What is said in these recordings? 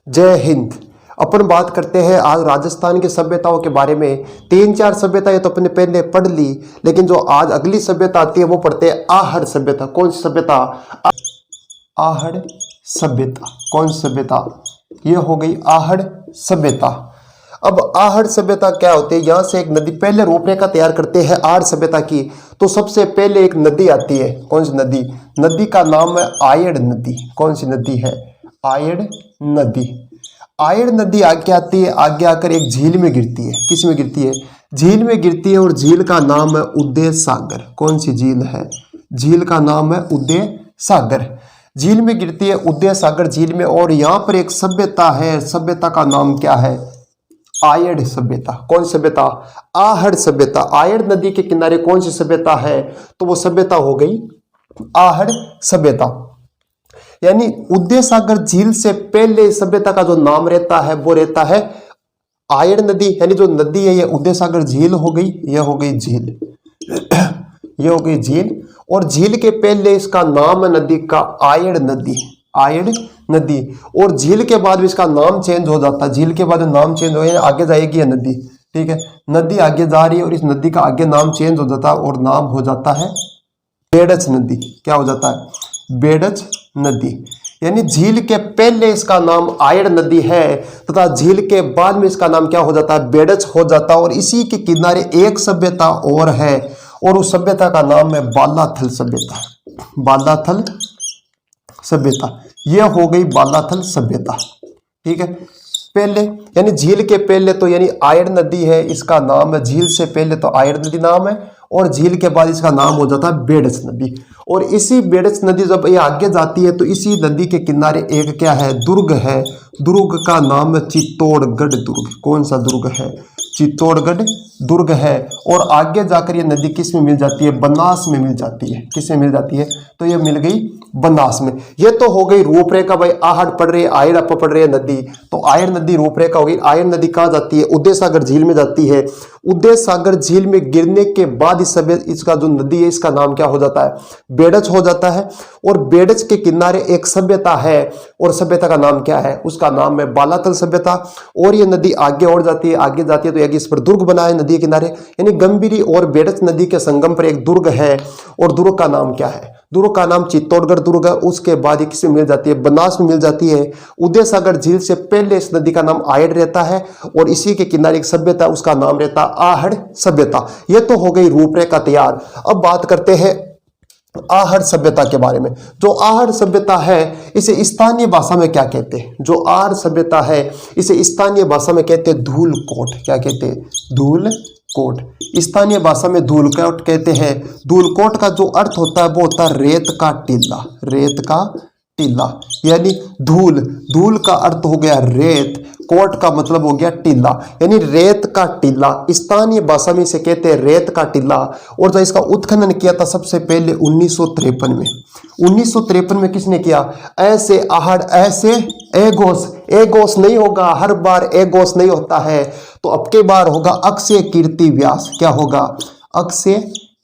जय हिंद। अपन बात करते हैं आज राजस्थान की सभ्यताओं के बारे में। 3-4 सभ्यताएं तो अपने पहले पढ़ ली, लेकिन जो आज अगली सभ्यता आती है वो पढ़ते हैं आहड़ सभ्यता। कौन सी सभ्यता? आहड़ सभ्यता। कौन सी सभ्यता? ये हो गई आहड़ सभ्यता। अब आहड़ सभ्यता क्या होती है? यहाँ से एक नदी, पहले रूपरेखा तैयार करते हैं आहड़ सभ्यता की। तो सबसे पहले एक नदी आती है। कौन सी नदी? नदी का नाम है आयड़ नदी। कौन सी नदी है? आयड़ नदी। आयड़ नदी आगे आती है, आगे आकर एक झील में गिरती है। किस में गिरती है? झील में गिरती है, और झील का नाम है उदय सागर। कौन सी झील है? झील का नाम है उदय सागर। झील में गिरती है उदय सागर झील में, और यहाँ पर एक सभ्यता है। सभ्यता का नाम क्या है? आयड़ सभ्यता। कौन सभ्यता? आहड़ सभ्यता। आयड़ नदी के किनारे कौन सी सभ्यता है? तो वो सभ्यता हो गई आहड़ सभ्यता। यानी उदय सागर झील से पहले सभ्यता का जो नाम रहता है वो रहता है आयड़ नदी। यानी जो नदी है ये उदय सागर झील हो गई। ये हो गई झील, ये हो गई झील। और झील के पहले इसका नाम है नदी का आयड़ नदी। आयड़ नदी। और झील के बाद भी इसका नाम चेंज हो जाता है। झील के बाद नाम चेंज हो, आगे जाएगी ये नदी। ठीक है, नदी आगे जा रही है और इस नदी का आगे नाम चेंज हो जाता है और नाम हो जाता है बेड़च नदी। क्या हो जाता है? बेड़च नदी। यानी झील के पहले इसका नाम आयड़ नदी है तथा झील के बाद में इसका नाम क्या हो जाता है? बेड़च हो जाता है। और इसी के किनारे एक सभ्यता और है, और उस सभ्यता का नाम है बालाथल सभ्यता। बालाथल सभ्यता। यह हो गई बालाथल सभ्यता। ठीक है, पहले यानी झील के पहले तो यानी आयड़ नदी है, इसका नाम है। झील से पहले तो आयड़ नदी नाम है, और झील के बाद इसका नाम हो जाता है बेड़च नदी। और इसी बेड़च नदी जब ये आगे जाती है तो इसी नदी के किनारे एक क्या है? दुर्ग है। दुर्ग का नाम है चित्तौड़गढ़ दुर्ग। कौन सा दुर्ग है? चित्तौड़गढ़ दुर्ग है। और आगे जाकर ये नदी किस में मिल जाती है? बनास में मिल जाती है। किस में मिल जाती है? तो ये मिल गई बनास में। ये तो हो गई रूपरेखा। भाई आहड़ पढ़ रहे हैं, आयड़ आप पढ़ रहे हैं नदी, तो आयड़ नदी रूपरेखा हो गई। आयड़ नदी कहाँ जाती है? उदय सागर झील में जाती है। उदय सागर झील में गिरने के बाद इसका जो नदी है इसका नाम क्या हो जाता है? बेड़च हो जाता है। और बेड़च के किनारे एक सभ्यता है, और सभ्यता का नाम क्या है? उसका नाम है बालाथल सभ्यता। और ये नदी आगे और जाती है, आगे जाती है तो इस पर दुर्ग बना है नदी के किनारे। यानी गंभीरी और बेड़च नदी के संगम पर एक दुर्ग है, और दुर्ग का नाम क्या है? दुर्ग का नाम चित्तौड़गढ़ दुर्ग है। उसके बाद ये किसमें मिल जाती है? बनास में मिल जाती है। उदय सागर झील से पहले इस नदी का नाम आयड़ रहता है, और इसी के किनारे एक सभ्यता, उसका नाम रहता है आहड़ सभ्यता। ये तो हो गई रूपरेखा तैयार। अब बात करते हैं आहड़ सभ्यता के बारे में। जो आहड़ सभ्यता है इसे स्थानीय भाषा में क्या कहते हैं? जो आहड़ सभ्यता है इसे स्थानीय भाषा में कहते हैं धूलकोट। क्या कहते हैं? धूलकोट। स्थानीय भाषा में धूलकोट कहते हैं। धूलकोट का जो अर्थ होता है वो होता है रेत का टीला। रेत का टीला। यानी धूल, धूल का अर्थ हो गया रेत, कोट का मतलब हो गया टीला। यानी रेत का टीला, स्थानीय भाषा में इसे कहते हैं रेत का टीला। और जो इसका उत्खनन किया था सबसे पहले 1953 में। 1953 में किसने किया? ऐसे आहड़, ऐसे एगोस। एगोस नहीं होगा, हर बार एगोस नहीं होता है, तो अब के बार होगा अक्षय कीर्ति व्यास। क्या होगा? अक्षय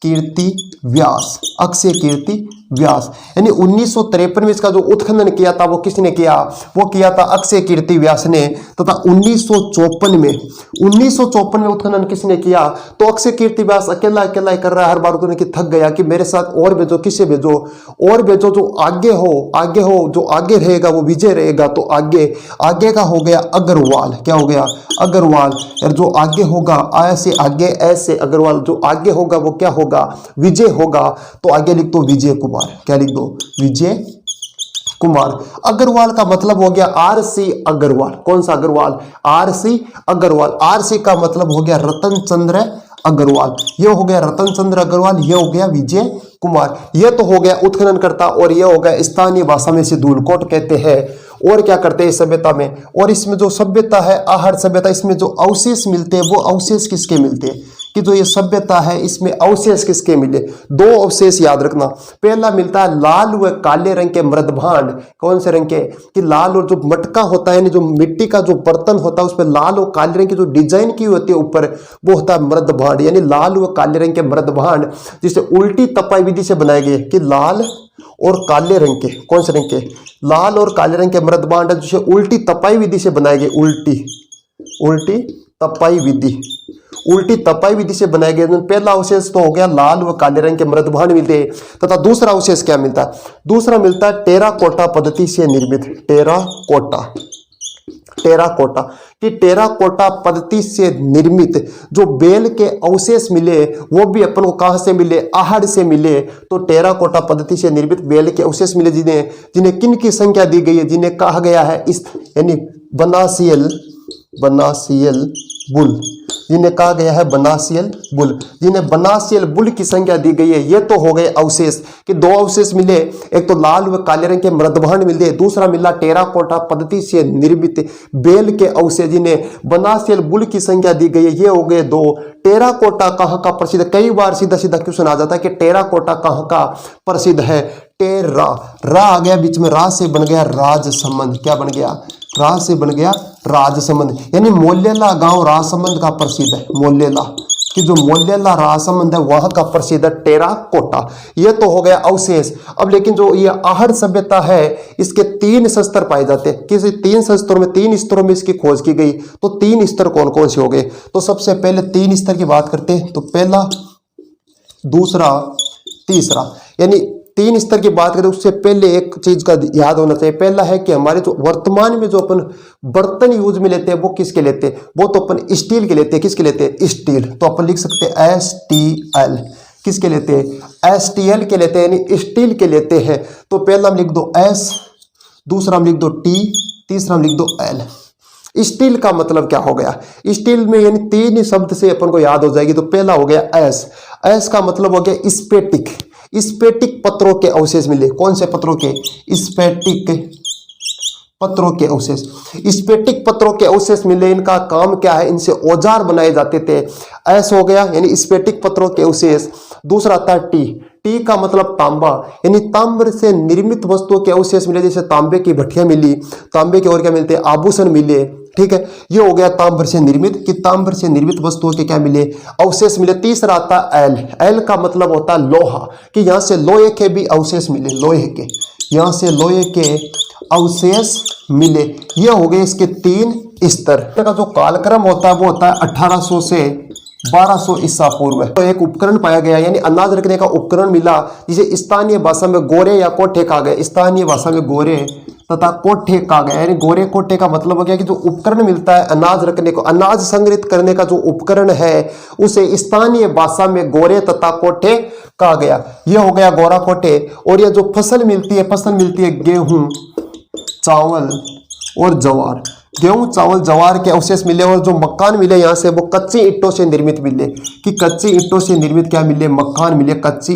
कीर्ति व्यास। अक्षय कीर्ति व्यास। यानी 1953 में इसका जो उत्खनन किया था वो किसने किया? वो किया था अक्षय कीर्ति व्यास ने। तथा 1954 में उत्खनन किसने किया? तो अक्षय कीर्ति व्यास अकेला अकेला ही कर रहा है। हर बार उन्होंने कि थक गया कि मेरे साथ और भेजो। किसे भेजो? और भेजो जो आगे हो, आगे हो, जो आगे रहेगा वो विजय रहेगा। तो आगे, आगे का हो गया अग्रवाल। क्या हो गया? अग्रवाल। और जो आगे होगा ऐसे, आगे ऐसे अग्रवाल, जो आगे होगा वो क्या होगा? विजय होगा। तो आगे लिख दो विजय कुमार। क्या लिख दो? विजय कुमार। अग्रवाल का मतलब हो गया आरसी अग्रवाल। कौन सा अग्रवाल? आरसी अग्रवाल। आरसी का मतलब हो गया रतन चंद्र अग्रवाल। ये हो गया रतन चंद्र अग्रवाल। ये हो गया विजय कुमार। ये तो हो गया उत्खनन करता, और ये हो गया स्थानीय भाषा में इसे धूलकोट कहते हैं। और क्या करते हैं इस सभ्यता में? और इसमें जो सभ्यता है आहड़ सभ्यता, इसमें जो अवशेष मिलते हैं वो अवशेष किसके मिलते हैं? कि जो ये सभ्यता है इसमें अवशेष किसके मिले? दो अवशेष याद रखना। पहला मिलता है लाल व काले रंग के मृद भांड। कौन से रंग के? कि लाल, और जो मटका होता है यानी जो मिट्टी का जो बर्तन होता है उस पर लाल और काले रंग की जो डिजाइन की होती है ऊपर, वो होता है मृद भांड। यानी लाल व काले रंग के मृद भांड जिसे उल्टी तपाई विधि से बनाए गए, कि लाल और काले रंग के, कौन से रंग के, लाल और काले रंग के मृदभांड जिसे उल्टी तपाई विधि से बनाए गए, उल्टी तपाई विधि से बनाए गए। पहला अवशेष तो हो गया लाल व काले रंग के मृदभांड मिलते तथा दूसरा अवशेष क्या मिलता है, दूसरा मिलता है टेराकोटा पद्धति से निर्मित, टेराकोटा कि टेराकोटा पद्धति से निर्मित जो बेल के अवशेष मिले वो भी अपन को कहां से मिले, आहड़ से मिले। तो टेराकोटा पद्धति से निर्मित बेल के अवशेष मिले जिन्हें किन की संख्या दी गई है, जिन्हें कहा गया है इस यानी बनासियल बुल, जिन्हें कहा गया है बनासियल बुल, जिन्हें बनासियल बुल की संख्या दी गई है। ये तो हो गए अवशेष कि दो अवशेष मिले, एक तो लाल व काले रंग के मृदभांड मिले, दूसरा मिला टेराकोटा पद्धति से निर्मित बेल के अवशेष जिन्हें बनासियल बुल की संख्या दी गई है। ये हो गए दो। टेराकोटा कहाँ का प्रसिद्ध, कई बार सीधा क्वेश्चन आ जाता है कि टेराकोटा कहाँ का प्रसिद्ध है। रा आ गया बीच में, रा से बन गया राजसमंद, क्या बन गया, रा से बन गया राजसमंद, यानी मोलेला गांव राजसमंद का प्रसिद्ध है। मोलेला कि जो मोलेला राजसमंद है वहां का प्रसिद्ध है टेराकोटा। ये तो हो गया अवशेष। अब लेकिन जो ये आहड़ सभ्यता है इसके 3 स्तर पाए जाते हैं। किसी 3 स्तरों में, 3 स्तरों में इसकी खोज की गई। तो 3 स्तर कौन कौन से हो गए, तो सबसे पहले 3 स्तर की बात करते हैं। तो पहला, दूसरा, तीसरा, यानी 3 स्तर की बात करें उससे पहले एक चीज का याद होना चाहिए। पहला है कि हमारे जो वर्तमान में जो अपन बर्तन यूज में लेते हैं वो किसके लेते हैं, वो तो अपन स्टील के लेते हैं। किसके लेते हैं, स्टील। तो अपन लिख सकते हैं STL। किसके लेते हैं, STL के लेते हैं, यानी स्टील के लेते हैं। तो पहला हम लिख दो S, दूसरा हम लिख दो T, तीसरा हम लिख दो L। स्टील का मतलब क्या हो गया, स्टील में यानी 3 शब्द से अपन को याद हो जाएगी। तो पहला हो गया S का मतलब हो गया स्फेटिक पत्रों के अवशेष मिले। कौन से पत्रों के, स्फेटिक पत्रों के अवशेष, स्फेटिक पत्रों के अवशेष मिले। इनका काम क्या है, इनसे औजार बनाए जाते थे। ऐस हो गया यानी स्फेटिक पत्रों के अवशेष। दूसरा था टी का मतलब तांबा, यानी ताम्र से निर्मित वस्तुओं के अवशेष मिले, जैसे तांबे की भट्टियां मिली, तांबे के और क्या मिलते हैं, आभूषण मिले। ठीक है, ये हो गया ताम्र से निर्मित, कि ताम्र से निर्मित वस्तुओं के क्या मिले, अवशेष मिले। तीसरा आता एल का मतलब होता है लोहा, कि यहां से लोहे के भी अवशेष मिले, लोहे के, यहां से लोहे के अवशेष मिले। ये हो गए इसके 3 स्तर। का जो कालक्रम होता है वो होता है 1800 से 1200 ईसा पूर्व। तो एक उपकरण पाया गया, यानी अनाज रखने का उपकरण मिला, जिसे स्थानीय भाषा में गोरे या कोठे कहा गया। स्थानीय भाषा में गोरे तथा कोठे कहा गया, यानी गोरे कोठे का मतलब हो गया कि जो उपकरण मिलता है अनाज रखने को, अनाज संग्रहित करने का जो उपकरण है उसे स्थानीय भाषा में गोरे तथा कोठे कहा गया। यह हो गया गोरा कोठे। और यह जो फसल मिलती है गेहूं, चावल और जवार, गेहूं चावल जवार के अवशेष मिले। और जो मकान मिले यहाँ से वो कच्ची ईंटों से निर्मित मिले, कि कच्ची ईंटों से निर्मित क्या मिले, मकान मिले। कच्ची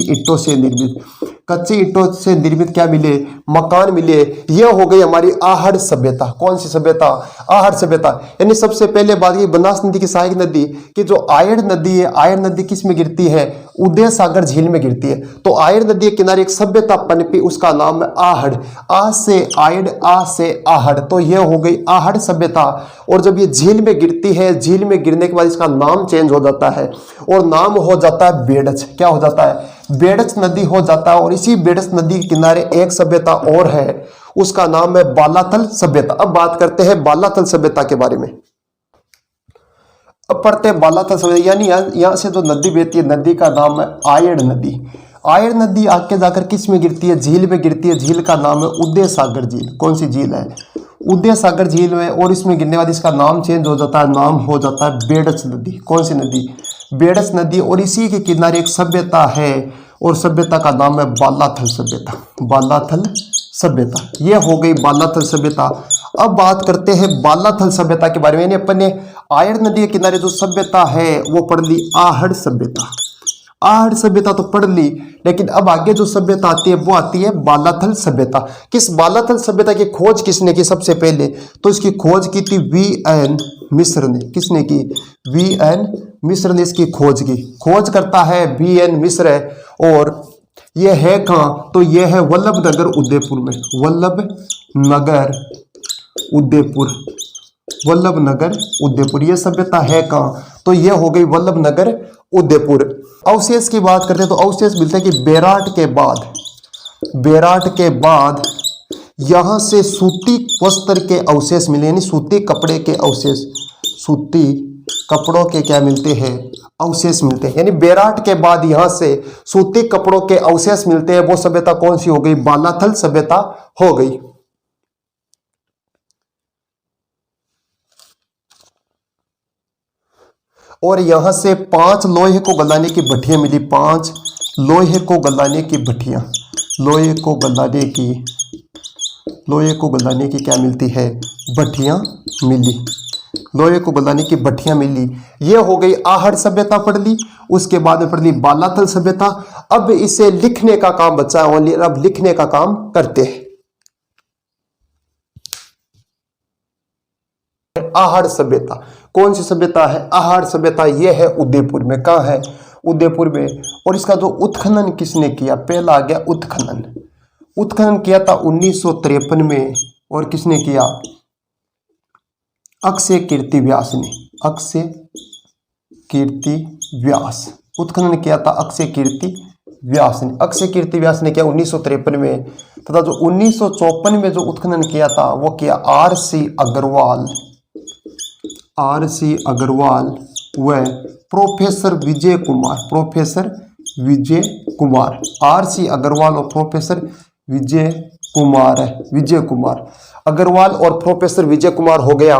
ईंटों से निर्मित क्या मिले, मकान मिले। यह हो गई हमारी आहड़ सभ्यता। कौन सी सभ्यता, आहड़ सभ्यता। यानी सबसे पहले बात की बनास नदी की सहायक नदी, कि जो आयड़ नदी है, आयड़ नदी किस में गिरती है, उदय सागर झील में गिरती है। तो आयड़ नदी के किनारे एक सभ्यता पनपी, उसका नाम है आहड़। आ से आयड़, आ से आहड़, तो यह हो गई आहड़ सभ्यता। और जब ये झील में गिरती है, झील में गिरने के बाद इसका नाम चेंज हो जाता है और नाम हो जाता है बेड़च। क्या हो जाता है, बेड़च नदी हो जाता है। और इसी बेड़च नदी के किनारे एक सभ्यता और है, उसका नाम है बालाथल सभ्यता। अब बात करते हैं बालाथल सभ्यता के बारे में। अब पढ़ते हैं बालाथल सभ्यता, यानी यहाँ से जो नदी बहती है, नदी का नाम है आयड़ नदी। आयड़ नदी आगे जाकर किस में गिरती है, झील में गिरती है। झील का नाम है उदय सागर झील। कौन सी झील है, उदय सागर झील में। और इसमें गिरने के बाद इसका नाम चेंज हो जाता है, नाम हो जाता है बेड़च नदी। कौन सी नदी, बेड़च नदी। और इसी के किनारे एक सभ्यता है, और सभ्यता का नाम है बालाथल सभ्यता। बालाथल सभ्यता, ये हो गई बालाथल सभ्यता। अब बात करते हैं बालाथल सभ्यता के बारे में। यानी अपन ने आयड़ नदी के किनारे जो सभ्यता है वो पढ़ ली, आहड़ सभ्यता। आहड़ सभ्यता तो पढ़ ली, लेकिन अब आगे जो सभ्यता आती है वो आती है बालाथल सभ्यता। किस बालाथल सभ्यता की खोज किसने की सबसे पहले, तो इसकी खोज की थी VN मिश्र ने। किसने की, VN मिश्र ने इसकी खोज की। खोज करता है VN मिश्र। और यह है कहाँ, तो यह है वल्लभनगर उदयपुर में। वल्लभनगर उदयपुर, यह सभ्यता है कहाँ, तो यह हो गई वल्लभनगर उदयपुर। अवशेष की बात करते हैं तो अवशेष मिलता है कि बेराट के बाद बेराट के बाद यहां से सूती वस्त्र के अवशेष मिले, यानी सूती कपड़े के अवशेष, सूती कपड़ों के क्या मिलते हैं, अवशेष मिलते हैं। यानी बेराट के बाद यहां से सूती कपड़ों के अवशेष मिलते हैं। वो सभ्यता कौन सी हो गई, बालाथल सभ्यता हो गई। और यहां से 5 लोहे को गलाने की भट्टियां मिली, 5 लोहे को गलाने की भट्टियां, लोहे को गलाने की क्या मिलती है, भट्टियां मिली, लोहे को गलाने की भट्टियां मिली। ये हो गई आहड़ सभ्यता पढ़ ली। उसके बाद में पढ़ ली बालाथल सभ्यता। अब इसे लिखने का काम बचा है ओनली, अब लिखने का काम करते हैं। आहड़ सभ्यता कौन सी सभ्यता है, आहड़ सभ्यता ये है उदयपुर में। कहाँ है, उदयपुर में। और इसका जो उत्खनन किसने किया, पहला आ गया उत्खनन। उत्खनन किया था 1953 में। और किसने किया, अक्षय कीर्ति व्यास ने, अक्षय कीर्ति व्यास। उत्खनन किया था अक्षय कीर्ति व्यास ने, अक्षय कीर्ति व्यास ने किया 1953 में। तथा जो 1954 में जो उत्खनन किया था वो किया आर.सी. अग्रवाल, आर.सी. अग्रवाल व professor Vijay Kumar, professor Vijay Kumar, RC. Agarwal और प्रोफेसर विजय कुमार है, विजय कुमार अग्रवाल और प्रोफेसर विजय कुमार हो गया।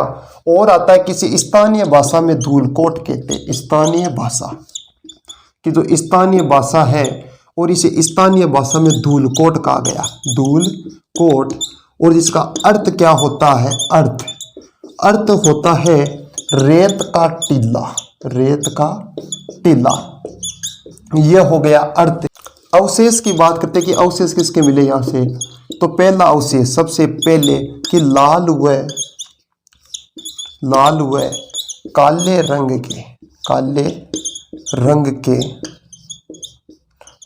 और आता है किसी स्थानीय भाषा में धूलकोट कहते हैं, स्थानीय भाषा कि जो स्थानीय भाषा है, और इसे स्थानीय भाषा में धूलकोट कहा गया, धूलकोट। और जिसका अर्थ क्या होता है, अर्थ होता है रेत का टीला, रेत का टीला। यह हो गया अर्थ। अवशेष की बात करते हैं कि अवशेष किसके मिले यहां से। तो पहला अवशेष सबसे पहले कि लाल व काले रंग के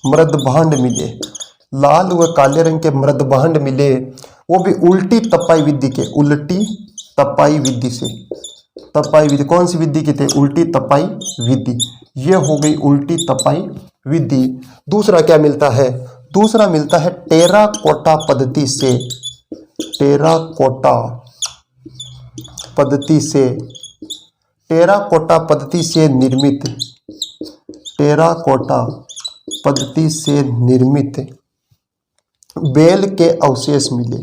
मृदभांड मिले, लाल व काले रंग के मृदभांड मिले। वो भी उल्टी तपाई विधि के, उल्टी तपाई विधि से, तपाई विधि कौन सी विधि की थे, उल्टी तपाई विधि। ये हो गई उल्टी तपाई विधि। दूसरा क्या मिलता है, दूसरा मिलता है टेराकोटा पद्धति से, टेराकोटा पद्धति से, टेराकोटा पद्धति से निर्मित, टेराकोटा पद्धति से निर्मित बेल के अवशेष मिले,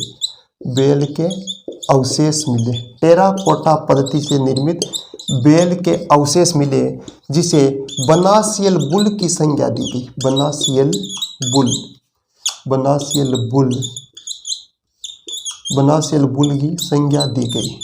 बेल के अवशेष मिले, टेराकोटा पद्धति से निर्मित बेल के अवशेष मिले, जिसे बनासियल बुल की संज्ञा दी गई, बनासियल बुल, बनासियल बुल, बनासियल बुल की संज्ञा दी गई,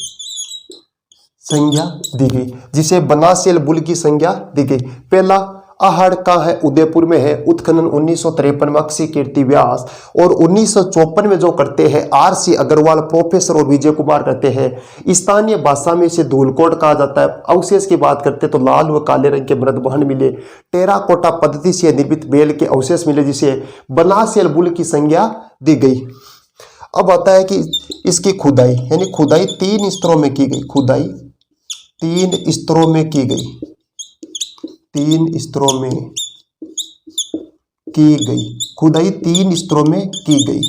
संज्ञा दी गई, जिसे बनासियल बुल की संज्ञा दी गई। पहला आहड़ का है, उदयपुर में है। उत्खनन 1953 में अक्षय कीर्ति व्यास, और 1954 में जो करते हैं आर.सी. अग्रवाल, प्रोफेसर और विजय कुमार करते हैं। स्थानीय भाषा में इसे धूलकोट कहा जाता है। अवशेष की बात करते तो लाल व काले रंग के मृदभांड मिले, टेराकोटा पद्धति से निर्मित बेल के अवशेष मिले, जिसे बनासियल बुल की संज्ञा दी गई। अब आता है कि इसकी खुदाई, यानी खुदाई 3 स्तरों में की गई, खुदाई 3 स्तरों में की गई, 3 स्तरों में की गई, खुदाई 3 स्तरों में की गई।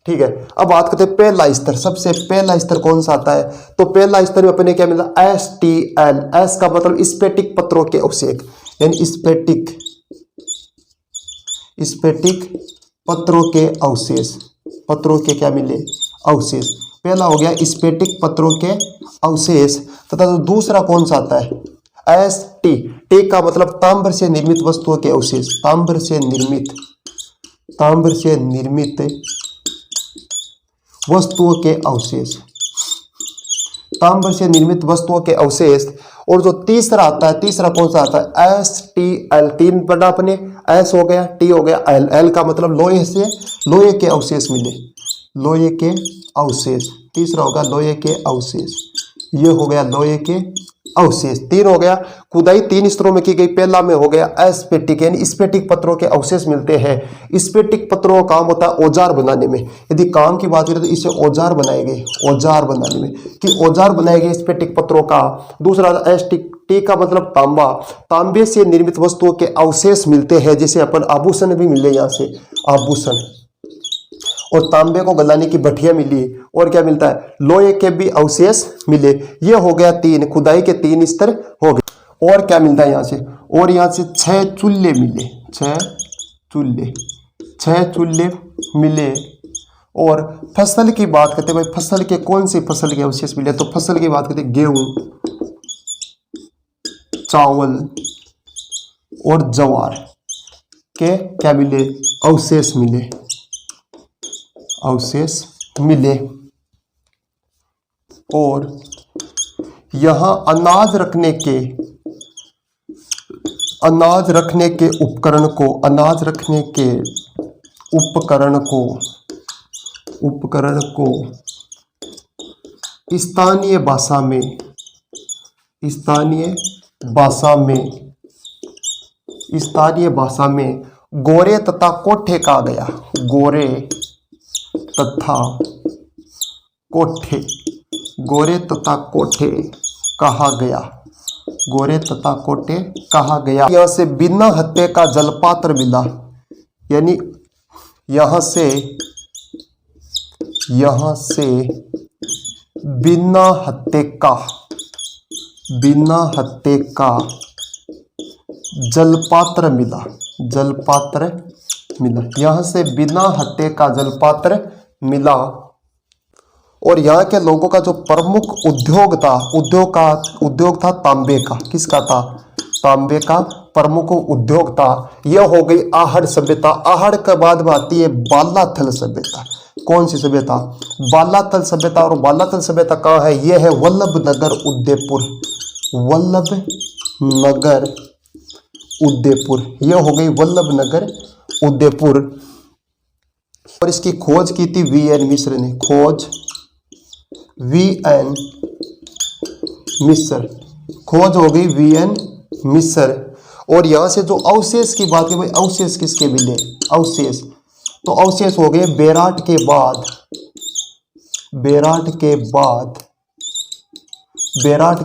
ठीक है, अब बात करते हैं पहला स्तर। सबसे पहला स्तर कौन सा आता है, तो पहला स्तर में अपने क्या मिला, STL, एस का मतलब स्फटिक पत्रों के अवशेष, यानी स्फटिक पत्रों के अवशेष, पत्रों के क्या मिले, अवशेष। पहला हो गया स्फटिक पत्रों के अवशेष। तथा तो दूसरा कौन सा आता है, ST, टी का मतलब ताम्र से निर्मित वस्तुओं के अवशेष, ताम्र से निर्मित वस्तुओं के अवशेष, ताम्र से निर्मित वस्तुओं के अवशेष। और जो तीसरा आता है, तीसरा कौन सा आता है, STL, 3 पढ़ा अपने, S हो गया, T हो गया, L का मतलब लोहे के अवशेष मिले, लोहे के अवशेष। तीसरा होगा लोहे के अवशेष, ये हो गया लोहे के अवशेष। 3 हो गया, खुदाई 3 स्तरों में की गई। पहला में हो गया स्फटिक, यानी स्फटिक पत्रों के अवशेष मिलते हैं। स्फटिक पत्रों का काम होता है औजार बनाने में। यदि काम की बात करें तो इसे औजार बनाए गए, औजार बनाने में, कि औजार बनाए गए स्फटिक पत्रों का। दूसरा टी का मतलब तांबा, तांबे से निर्मित वस्तुओं के अवशेष मिलते हैं, जिसे अपन आभूषण भी मिले, यहाँ से आभूषण, और तांबे को गलाने की भट्टियां मिली, और क्या मिलता है, लोहे के भी अवशेष मिले। ये हो गया 3, खुदाई के 3 स्तर हो गए। और क्या मिलता है यहाँ से, और यहाँ से 6 चूल्हे मिले, 6 चूल्हे मिले। और फसल की बात करते हैं भाई, फसल के कौन सी फसल के अवशेष मिले, तो फसल की बात करते हैं गेहूं, चावल और ज्वार के क्या मिले, अवशेष मिले। और यहां अनाज रखने के उपकरण को स्थानीय भाषा में गोरे तथा कोठे कहा गया। गोरे तथा कोठे कहा गया। यहाँ से बिना हत्थे का जलपात्र मिला, यानी यहाँ से बिना हत्थे का जलपात्र मिला। यहाँ से बिना हत्थे का जलपात्र मिला। और यहाँ के लोगों का जो प्रमुख उद्योग था तांबे का। किसका था, तांबे का प्रमुख उद्योग था। यह हो गई आहड़ सभ्यता। आहड़ के बाद में आती है बालाथल सभ्यता। कौन सी सभ्यता, बालाथल सभ्यता। और बालाथल सभ्यता कहाँ है, यह है वल्लभनगर उदयपुर। यह हो गई वल्लभनगर उदयपुर। और इसकी खोज की थी वीएन मिश्र ने। खोज हो गई वीएन मिश्र। और यहां से जो अवशेष की बात है भाई, अवशेष किसके मिले, तो अवशेष हो गए बेराट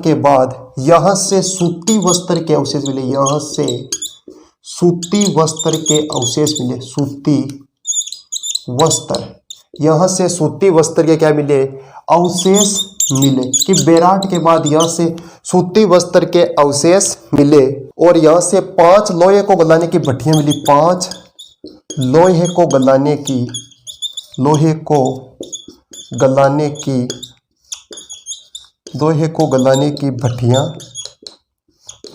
के बाद यहां से सूती वस्त्र के अवशेष मिले। सूती वस्त्र के क्या मिले, अवशेष मिले। कि बेराट के बाद यहां से सूती वस्त्र के अवशेष मिले। और यहां से 5 लोहे को गलाने की भट्टियां मिली। 5 लोहे को गलाने की भट्टियां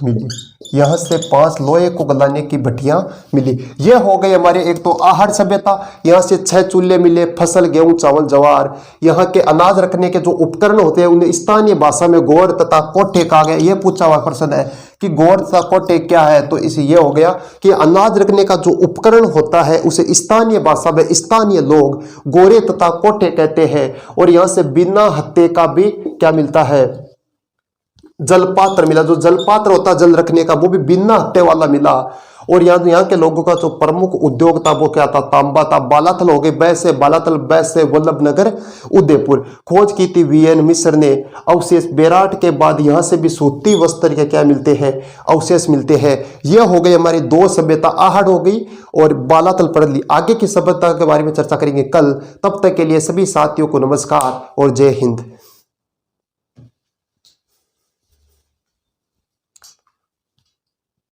मिली। यहाँ से 5 लोहे को गलाने की भट्टियां मिली। ये हो गई हमारे एक तो आहड़ सभ्यता। यहाँ से 6 चूल्हे मिले, फसल, गेहूं, चावल, ज्वार। यहाँ के अनाज रखने के जो उपकरण होते हैं उन्हें स्थानीय भाषा में गौर तथा कोठे कहा गया। यह पूछा हुआ प्रश्न है कि गौर तथा कोठे क्या है, तो इसे यह हो गया कि अनाज रखने का जो उपकरण होता है उसे स्थानीय भाषा में स्थानीय लोग गोरे तथा कोठे कहते हैं। और यहाँ से बिना हत्थे का भी क्या मिलता है, जलपात्र मिला। जो जलपात्र होता है जल रखने का, वो भी बिना हत्थे वाला मिला। और यहाँ के लोगों का जो प्रमुख उद्योग था वो क्या था, तांबा था। बालाथल हो गए, बैसे बालाथल, बैसे वल्लभनगर उदयपुर। खोज की थी वीएन मिश्र ने। अवशेष बेराट के बाद यहाँ से भी सूती वस्त्र के क्या मिलते हैं, अवशेष मिलते हैं। यह हो गई हमारी 2 सभ्यता, आहड़ हो गई और बालाथल पढ़ ली। आगे की सभ्यता के बारे में चर्चा करेंगे कल। तब तक के लिए सभी साथियों को नमस्कार और जय हिंद।